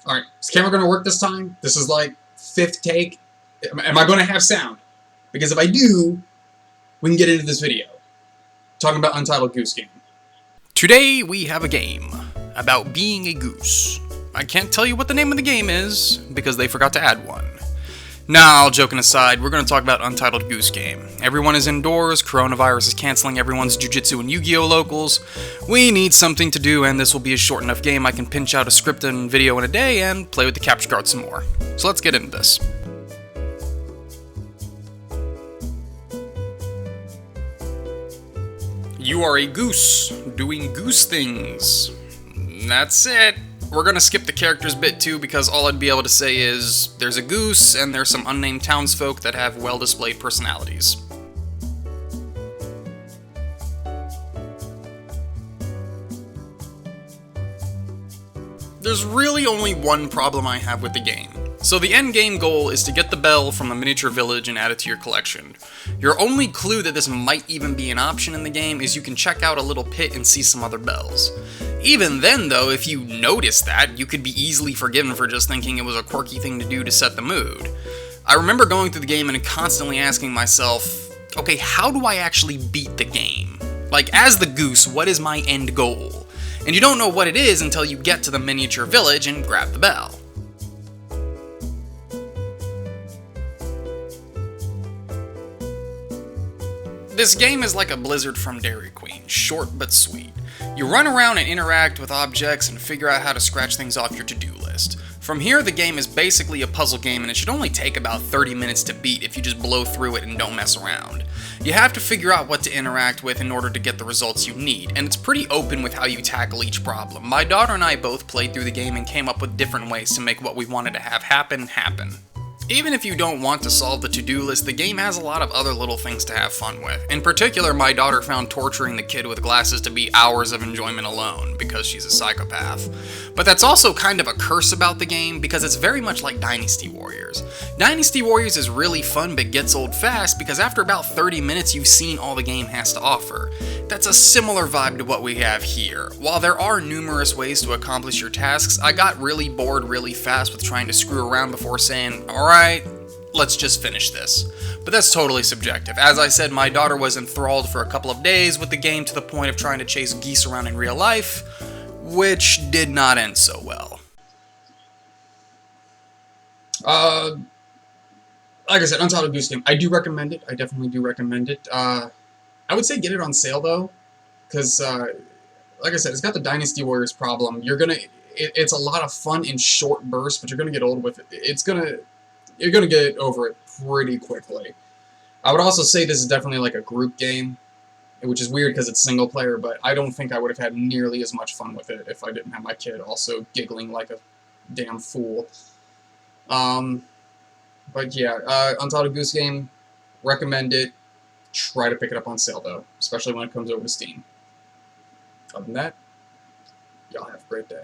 Alright, is the camera going to work this time? This is like 5th take. Am I going to have sound? Because if I do, we can get into this video. Talking about Untitled Goose Game. Today we have a game about being a goose. I can't tell you what the name of the game is, because they forgot to add one. Now, joking aside, we're going to talk about Untitled Goose Game. Everyone is indoors, coronavirus is canceling everyone's Jiu-Jitsu and Yu-Gi-Oh! Locals. We need something to do, and this will be a short enough game I can pinch out a script and video in a day and play with the capture card some more. So let's get into this. You are a goose, doing goose things. That's it. We're gonna skip the characters bit too, because all I'd be able to say is there's a goose and there's some unnamed townsfolk that have well-displayed personalities. There's really only one problem I have with the game. So the end game goal is to get the bell from the miniature village and add it to your collection. Your only clue that this might even be an option in the game is you can check out a little pit and see some other bells. Even then though, if you notice that, you could be easily forgiven for just thinking it was a quirky thing to do to set the mood. I remember going through the game and constantly asking myself, okay, how do I actually beat the game? Like, as the goose, what is my end goal? And you don't know what it is until you get to the miniature village and grab the bell. This game is like a Blizzard from Dairy Queen, short but sweet. You run around and interact with objects and figure out how to scratch things off your to-do list. From here, the game is basically a puzzle game, and it should only take about 30 minutes to beat if you just blow through it and don't mess around. You have to figure out what to interact with in order to get the results you need, and it's pretty open with how you tackle each problem. My daughter and I both played through the game and came up with different ways to make what we wanted to have happen. Even if you don't want to solve the to-do list, the game has a lot of other little things to have fun with. In particular, my daughter found torturing the kid with glasses to be hours of enjoyment alone, because she's a psychopath. But that's also kind of a curse about the game, because it's very much like Dynasty Warriors. Dynasty Warriors is really fun but gets old fast, because after about 30 minutes you've seen all the game has to offer. That's a similar vibe to what we have here. While there are numerous ways to accomplish your tasks, I got really bored really fast with trying to screw around before saying, alright, let's just finish this. But that's totally subjective. As I said, my daughter was enthralled for a couple of days with the game to the point of trying to chase geese around in real life, which did not end so well. Like I said, Untitled Goose Game. I do recommend it. I definitely do recommend it. I would say get it on sale though, because like I said, it's got the Dynasty Warriors problem. It's a lot of fun in short bursts, but you're gonna get old with it. You're gonna get over it pretty quickly. I would also say this is definitely like a group game, which is weird because it's single player, but I don't think I would have had nearly as much fun with it if I didn't have my kid also giggling like a damn fool. But yeah, Untitled Goose Game, recommend it. Try to pick it up on sale though, especially when it comes over to Steam. Other than that, y'all have a great day.